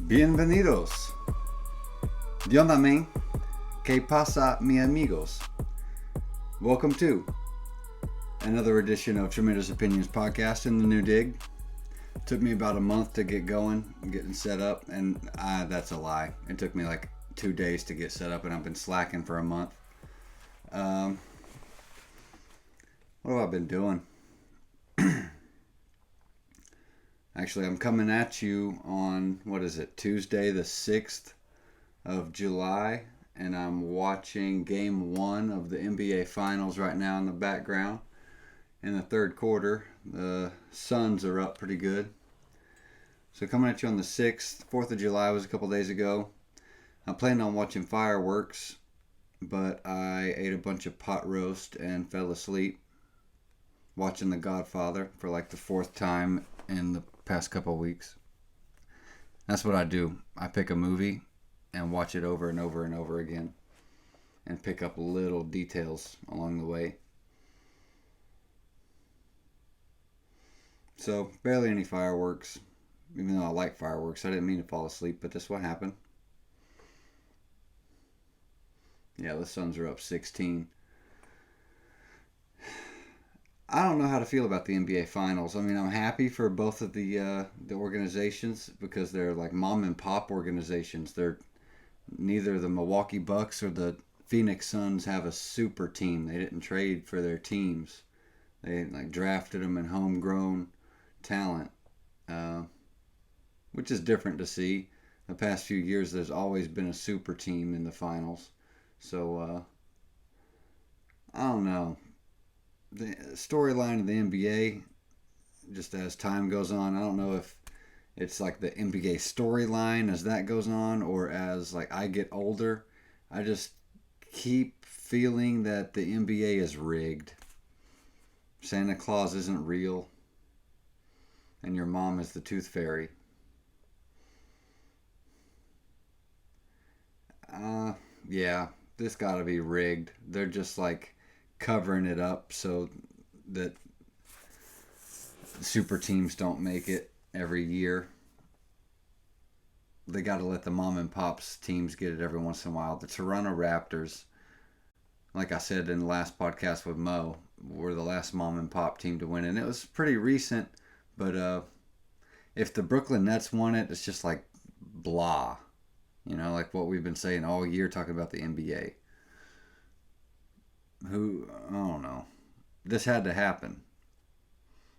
Bienvenidos. ¿Dónde man? ¿Qué pasa, mi amigos? Welcome to another edition of Tremendous Opinions Podcast in the new dig. Took me about a month to get going, getting set up, and that's a lie. It took me like 2 days to get set up, and I've been slacking for a month. What have I been doing? Actually, I'm coming at you on, Tuesday the 6th of July, and I'm watching Game 1 of the NBA Finals right now in the background. In the third quarter, the Suns are up pretty good. So coming at you on the 6th, 4th of July was a couple days ago. I'm planning on watching fireworks, but I ate a bunch of pot roast and fell asleep watching The Godfather for like the fourth time in the past couple of weeks. That's what I do. I pick a movie and watch it over and over and over again and pick up little details along the way. So, barely any fireworks. Even though I like fireworks, I didn't mean to fall asleep, but that's what happened. Yeah, the Suns are up 16. I don't know how to feel about the NBA Finals. I mean, I'm happy for both of the organizations because they're like mom and pop organizations. They're neither the Milwaukee Bucks or the Phoenix Suns have a super team. They didn't trade for their teams. They like drafted them in homegrown talent, which is different to see. The past few years, there's always been a super team in the finals. So I don't know. The storyline of the NBA, just as time goes on, I don't know if it's like the NBA storyline as that goes on or as like I get older. I just keep feeling that the NBA is rigged. Santa Claus isn't real, and your mom is the tooth fairy. Yeah, this gotta be rigged. They're just like covering it up so that super teams don't make it every year. They got to let the mom and pops teams get it every once in a while. The Toronto Raptors, like I said in the last podcast with Mo, were the last mom and pop team to win, and it was pretty recent. But if the Brooklyn Nets won it, it's just like blah, like what we've been saying all year talking about the NBA. I don't know. This had to happen.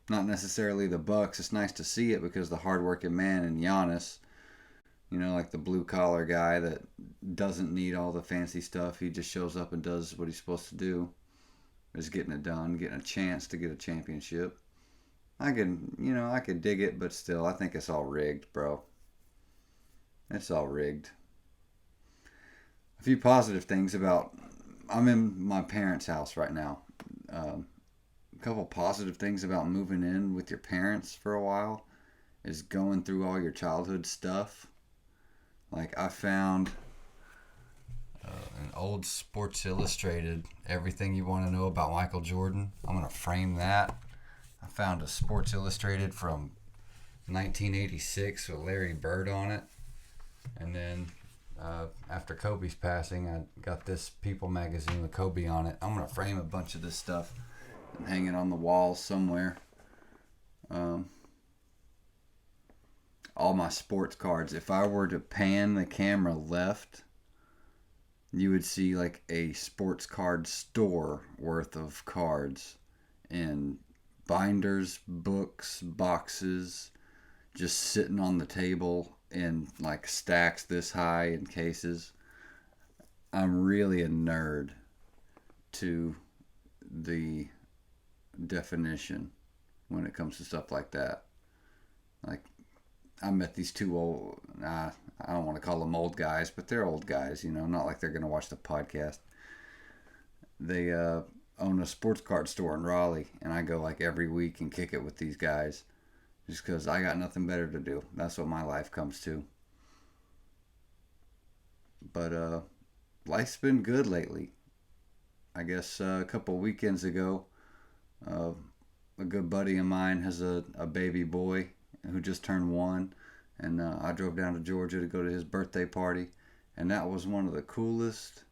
Not necessarily the Bucks. It's nice to see it because the hardworking man and Giannis, like the blue collar guy that doesn't need all the fancy stuff. He just shows up and does what he's supposed to do. Is getting it done, getting a chance to get a championship. I could dig it, but still, I think it's all rigged, bro. It's all rigged. A few positive things about. I'm in my parents' house right now. A couple positive things about moving in with your parents for a while is going through all your childhood stuff. Like I found an old Sports Illustrated, everything you want to know about Michael Jordan. I'm going to frame that. I found a Sports Illustrated from 1986 with Larry Bird on it. And then after Kobe's passing, I got this People magazine with Kobe on it. I'm going to frame a bunch of this stuff and hang it on the wall somewhere. All my sports cards. If I were to pan the camera left, you would see like a sports card store worth of cards in binders, books, boxes, just sitting on the table in like stacks this high in cases. I'm really a nerd to the definition when it comes to stuff like that. Like I met these two old, I don't want to call them old guys, but they're old guys, not like they're going to watch the podcast. They own a sports card store in Raleigh, and I go like every week and kick it with these guys just because I got nothing better to do. That's what my life comes to. But life's been good lately. I guess a couple weekends ago, a good buddy of mine has a baby boy who just turned 1, And I drove down to Georgia to go to his birthday party, and that was one of the coolest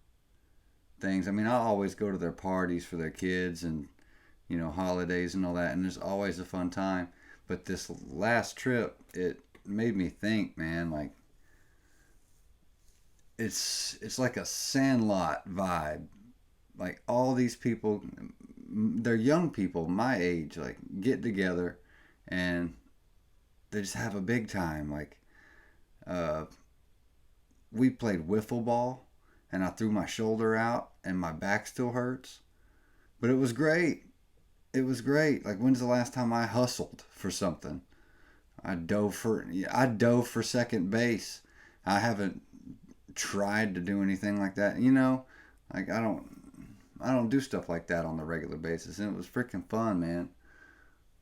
things. I mean, I always go to their parties for their kids and holidays and all that, and there's always a fun time. But this last trip, it made me think, man, like it's like a Sandlot vibe. Like all these people, they're young people my age, like get together and they just have a big time. Like uh, we played wiffle ball, and I threw my shoulder out, and my back still hurts, but it was great. It was great. Like when's the last time I hustled for something? I dove for second base. I haven't tried to do anything like that. Like I don't do stuff like that on the regular basis, and it was freaking fun, man.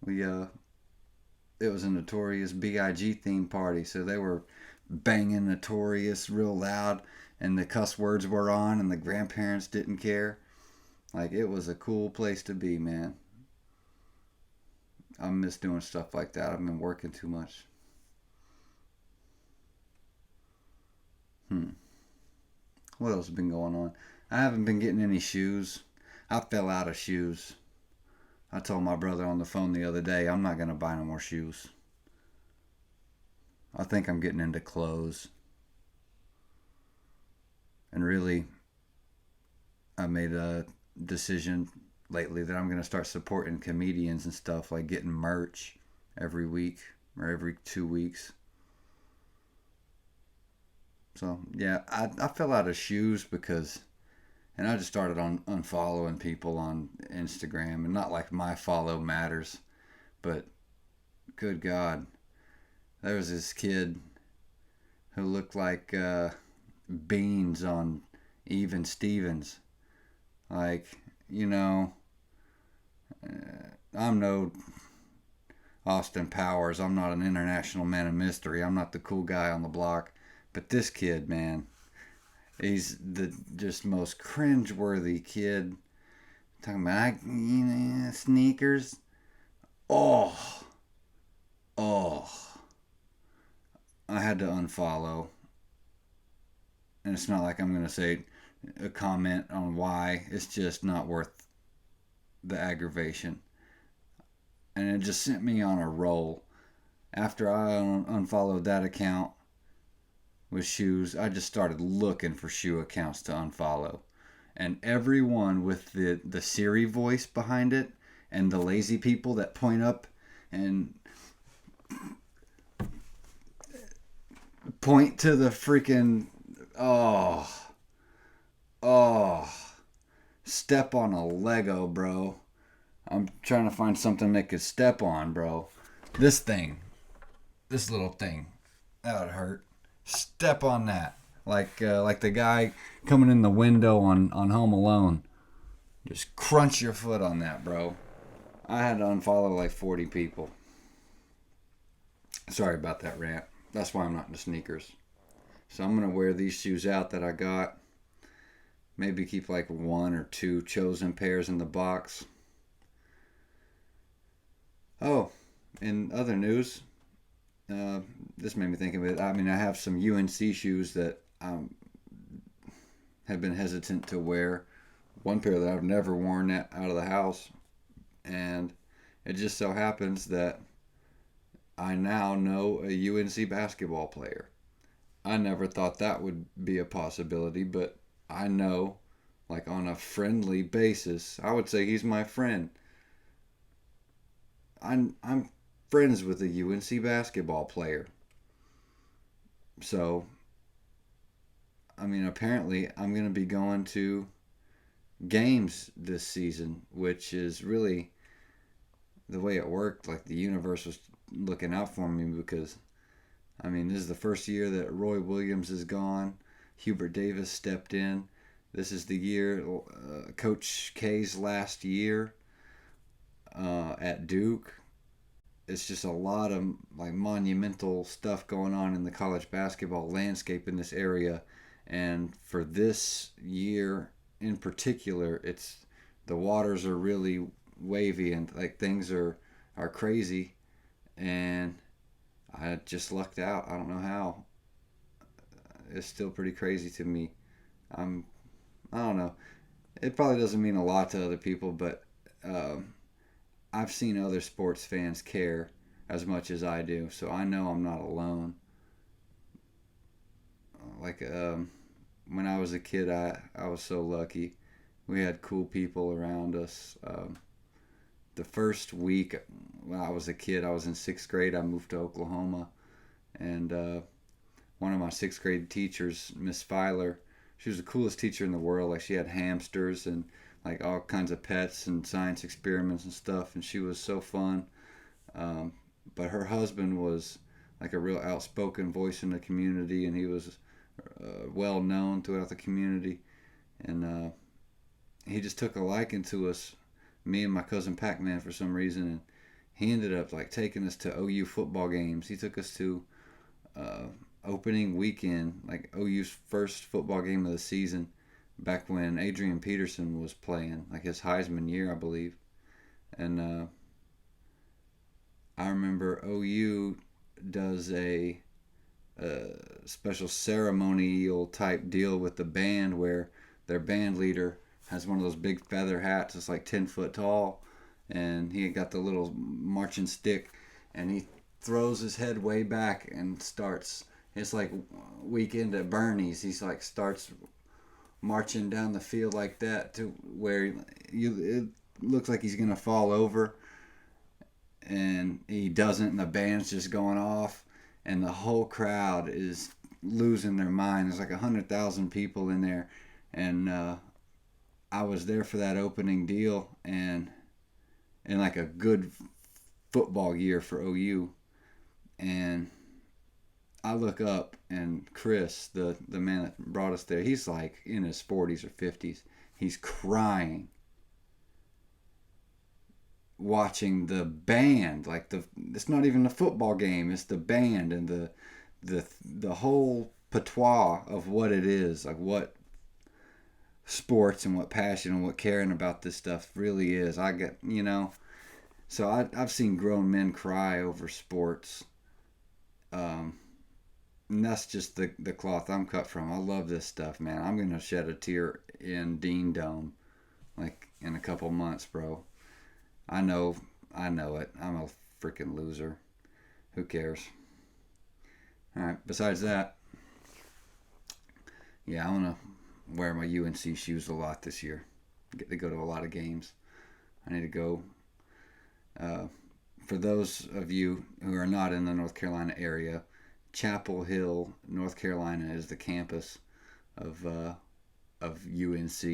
We it was a Notorious B.I.G. theme party, so they were banging Notorious real loud, and the cuss words were on, and the grandparents didn't care. Like it was a cool place to be, man. I miss doing stuff like that. I've been working too much. Hmm. What else has been going on? I haven't been getting any shoes. I fell out of shoes. I told my brother on the phone the other day, I'm not going to buy no more shoes. I think I'm getting into clothes. And really, I made a decision lately that I'm going to start supporting comedians and stuff, like getting merch every week or every 2 weeks. So, yeah, I fell out of shoes because, and I just started on unfollowing people on Instagram, and not like my follow matters, but good God, there was this kid who looked like Beans on Even Stevens. Like, you know, I'm no Austin Powers. I'm not an international man of mystery. I'm not the cool guy on the block. But this kid, man, he's the just most cringe-worthy kid. Talking about sneakers. Oh, oh. I had to unfollow, and it's not like I'm gonna say a comment on why. It's just not worth the aggravation, and it just sent me on a roll. After I unfollowed that account with shoes, I just started looking for shoe accounts to unfollow, and everyone with the Siri voice behind it, and the lazy people that point up and point to the freaking oh oh step on a Lego, bro. I'm trying to find something they could step on, bro. This thing, this little thing, that would hurt. Step on that, like the guy coming in the window on Home Alone. Just crunch your foot on that, bro. I had to unfollow like 40 people. Sorry about that rant. That's why I'm not into sneakers. So I'm gonna wear these shoes out that I got. Maybe keep like one or two chosen pairs in the box. Oh, in other news, this made me think of it. I mean, I have some UNC shoes that I have been hesitant to wear. One pair that I've never worn out of the house, and it just so happens that I now know a UNC basketball player. I never thought that would be a possibility, but I know, like on a friendly basis, I would say he's my friend. I'm friends with a UNC basketball player. So, I mean, apparently I'm going to be going to games this season, which is really the way it worked. Like the universe was looking out for me because, I mean, this is the first year that Roy Williams is gone. Hubert Davis stepped in. This is the year, Coach K's last year at Duke. It's just a lot of like monumental stuff going on in the college basketball landscape in this area, and for this year in particular, it's the waters are really wavy and like things are crazy, and I just lucked out. I don't know how. It's still pretty crazy to me. I'm I don't know. It probably doesn't mean a lot to other people, but um, I've seen other sports fans care as much as I do, so I know I'm not alone. Like when I was a kid, I was so lucky. We had cool people around us. The first week when I was a kid, I was in sixth grade. I moved to Oklahoma, and one of my sixth grade teachers, Miss Filer, she was the coolest teacher in the world. Like she had hamsters and like all kinds of pets and science experiments and stuff, and she was so fun. Um, but her husband was like a real outspoken voice in the community, and he was well known throughout the community. And he just took a liking to us, me and my cousin Pac-Man, for some reason. And he ended up like taking us to OU football games. He took us to uh, opening weekend, like OU's first football game of the season, back when Adrian Peterson was playing, like his Heisman year, I believe. And I remember OU does a special ceremonial type deal with the band where their band leader has one of those big feather hats that's like 10 foot tall, and he got the little marching stick, and he throws his head way back and starts. It's like weekend at Bernie's. He's like starts marching down the field like that to where it looks like he's gonna fall over, and he doesn't, and the band's just going off, and the whole crowd is losing their mind. There's like 100,000 people in there, and I was there for that opening deal, and in like a good football year for OU, and I look up, and Chris, the man that brought us there, he's like in his 40s or 50s. He's crying watching the band, like the it's not even a football game, it's the band and the whole patois of what it is, like what sports and what passion and what caring about this stuff really is. I get, so I've seen grown men cry over sports. um and that's just the cloth I'm cut from. I love this stuff, man. I'm gonna shed a tear in Dean Dome like in a couple months, bro. I know, I know it. I'm a freaking loser. Who cares? All right. Besides that, yeah, I want to wear my UNC shoes a lot this year. Get to go to a lot of games. I need to go. Uh, for those of you who are not in the North Carolina area, Chapel Hill, North Carolina, is the campus of UNC,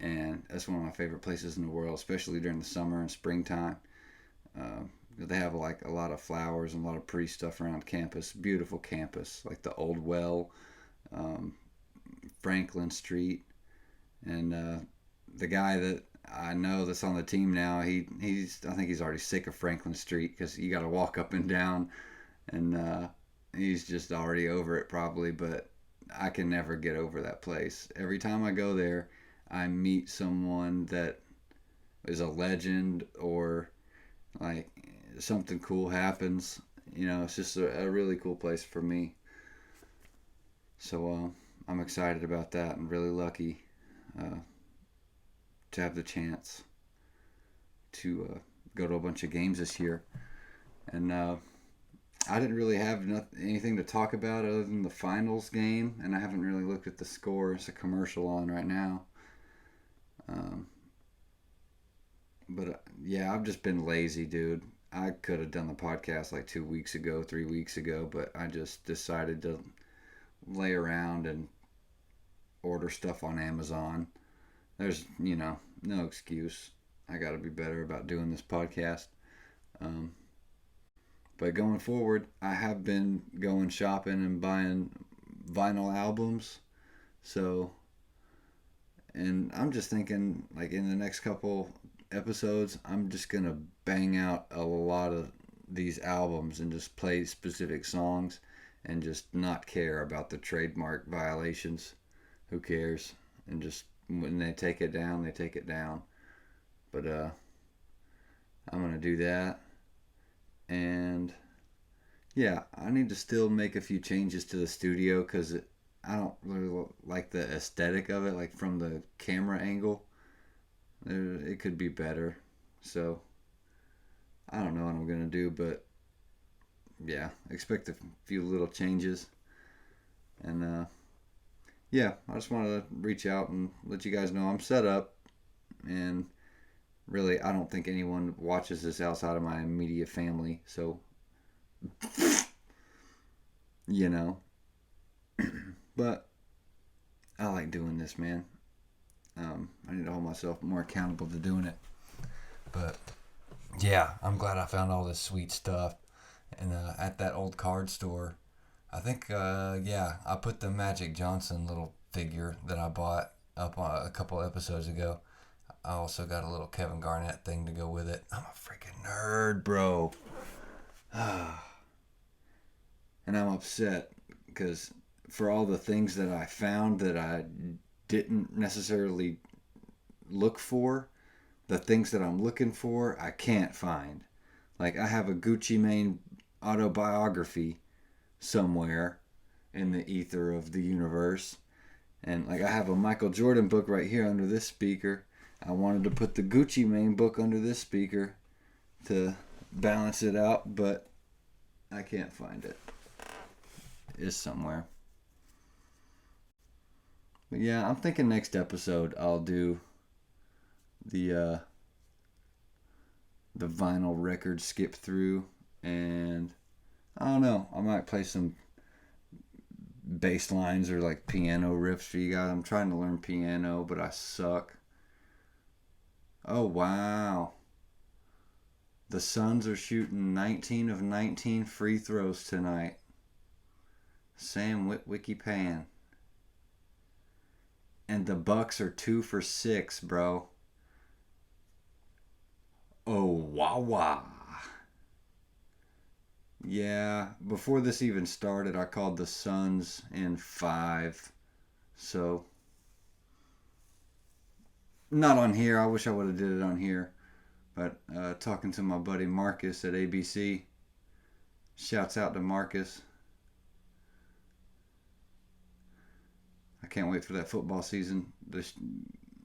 and that's one of my favorite places in the world, especially during the summer and springtime. Uh, they have like a lot of flowers and a lot of pretty stuff around campus. Beautiful campus, like the old well, um, Franklin Street, and the guy that I know that's on the team now, he's I think he's already sick of Franklin Street because you got to walk up and down, and he's just already over it probably. But I can never get over that place. Every time I go there, I meet someone that is a legend, or like something cool happens. It's just a really cool place for me. So I'm excited about that and really lucky uh, to have the chance to go to a bunch of games this year. And I didn't really have anything to talk about other than the finals game, and I haven't really looked at the score. It's a commercial on right now. Um, but yeah, I've just been lazy, dude. I could have done the podcast like 2 weeks ago, 3 weeks ago, but I just decided to lay around and order stuff on Amazon. There's, no excuse. I got to be better about doing this podcast. Um, but going forward, I have been going shopping and buying vinyl albums. So, and I'm just thinking, like, in the next couple episodes, I'm just going to bang out a lot of these albums and just play specific songs and just not care about the trademark violations. Who cares? And just when they take it down, they take it down. But I'm gonna do that, and Yeah, I need to still make a few changes to the studio because I don't really like the aesthetic of it, like from the camera angle. It could be better. So I don't know what I'm gonna do, but yeah, expect a few little changes. And yeah, I just wanted to reach out and let you guys know I'm set up. And really, I don't think anyone watches this outside of my immediate family. So, you know, but I like doing this, man. I need to hold myself more accountable to doing it. But yeah, I'm glad I found all this sweet stuff. And at that old card store, I think, yeah, I put the Magic Johnson little figure that I bought up a couple episodes ago. I also got a little Kevin Garnett thing to go with it. I'm a freaking nerd, bro. And I'm upset because for all the things that I found that I didn't necessarily look for, the things that I'm looking for, I can't find. Like, I have a Gucci Mane autobiography somewhere in the ether of the universe. And, like, I have a Michael Jordan book right here under this speaker. I wanted to put the Gucci Mane book under this speaker to balance it out, but I can't find it. It's somewhere. But yeah, I'm thinking next episode I'll do the the vinyl record skip through, and I don't know, I might play some bass lines or like piano riffs for you guys. I'm trying to learn piano, but I suck. Oh wow. The Suns are shooting 19 of 19 free throws tonight. Sam Witwicky Pan. And the Bucks are 2 for 6, bro. Oh wow wow. Yeah, before this even started, I called the Suns in 5. So, not on here. I wish I would have did it on here. But talking to my buddy Marcus at ABC, shouts out to Marcus. I can't wait for that football season to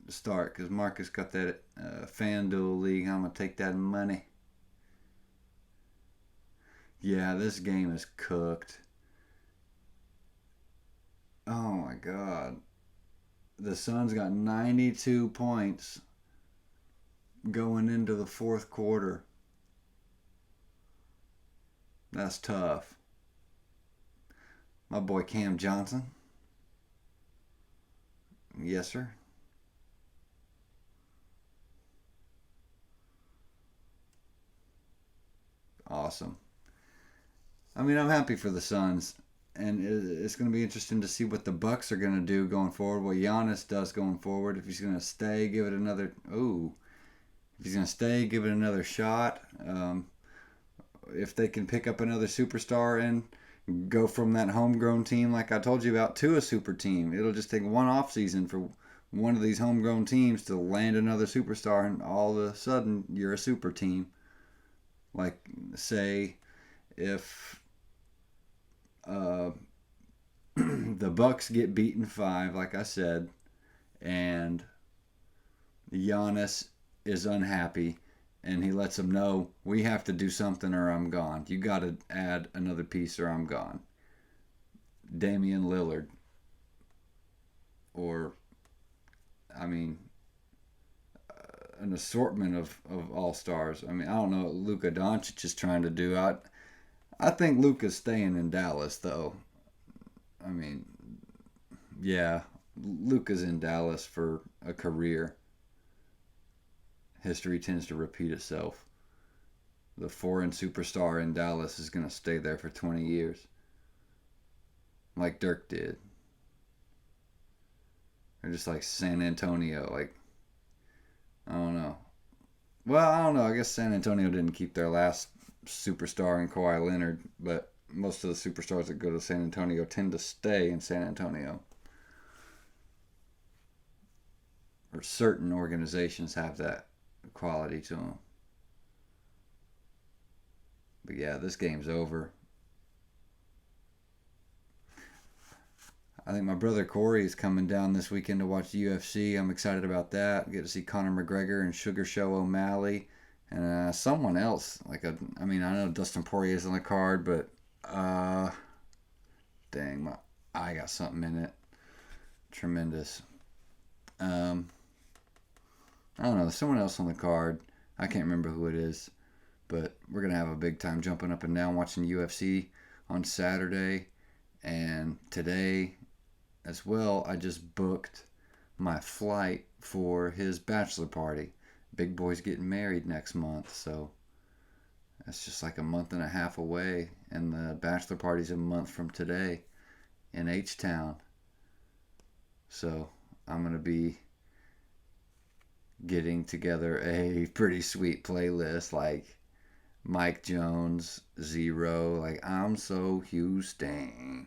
start because Marcus got that FanDuel league. I'm going to take that money. Yeah, this game is cooked. Oh my God. The Suns got 92 points going into the fourth quarter. That's tough. My boy Cam Johnson. Yes, sir. Awesome. I mean, I'm happy for the Suns, and it's going to be interesting to see what the Bucks are going to do going forward. What Giannis does going forward. If he's going to stay, give it another. Ooh, if he's going to stay, give it another shot. If they can pick up another superstar and go from that homegrown team, like I told you about, to a super team, it'll just take one off season for one of these homegrown teams to land another superstar, and all of a sudden you're a super team. Like, say, if uh, the Bucks get beaten 5, like I said, and Giannis is unhappy, and he lets them know we have to do something or I'm gone. You got to add another piece or I'm gone. Damian Lillard, or I mean, an assortment of all stars. I mean, I don't know what Luka Doncic is trying to do. I think Luka's staying in Dallas though. I mean, yeah, Luka's in Dallas for a career. History tends to repeat itself. The foreign superstar in Dallas is going to stay there for 20 years, like Dirk did. Or just like San Antonio. Like, I don't know. Well, I don't know. I guess San Antonio didn't keep their last superstar in Kawhi Leonard, but most of the superstars that go to San Antonio tend to stay in San Antonio. Or certain organizations have that quality to them. But yeah, this game's over. I think my brother Corey is coming down this weekend to watch UFC. I'm excited about that. Get to see Conor McGregor and Sugar Show O'Malley, and someone else. I know Dustin Poirier's on the card, but dang, I got something in it. Tremendous. I don't know. There's someone else on the card. I can't remember who it is, but we're gonna have a big time jumping up and down watching UFC on Saturday and today as well. I just booked my flight for his bachelor party. Big boy's getting married next month, so that's just like a month and a half away, and the bachelor party's a month from today in H-Town. So I'm going to be getting together a pretty sweet playlist like Mike Jones, Zero, like I'm So Houston.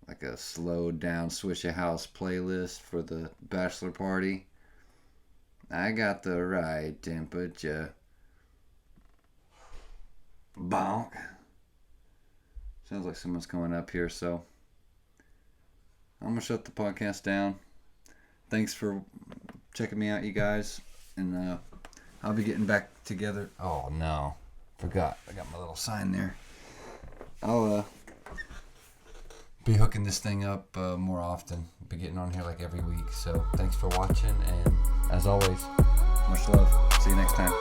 Like a slowed down Swisha House playlist for the bachelor party. I got the right temperature. Bonk. Sounds like someone's coming up here, so I'm going to shut the podcast down. Thanks for checking me out, you guys. And I'll be getting back together. Oh, no. Forgot. I got my little sign there. I'll be hooking this thing up more often. Be getting on here like every week. So thanks for watching. And as always, much love. See you next time.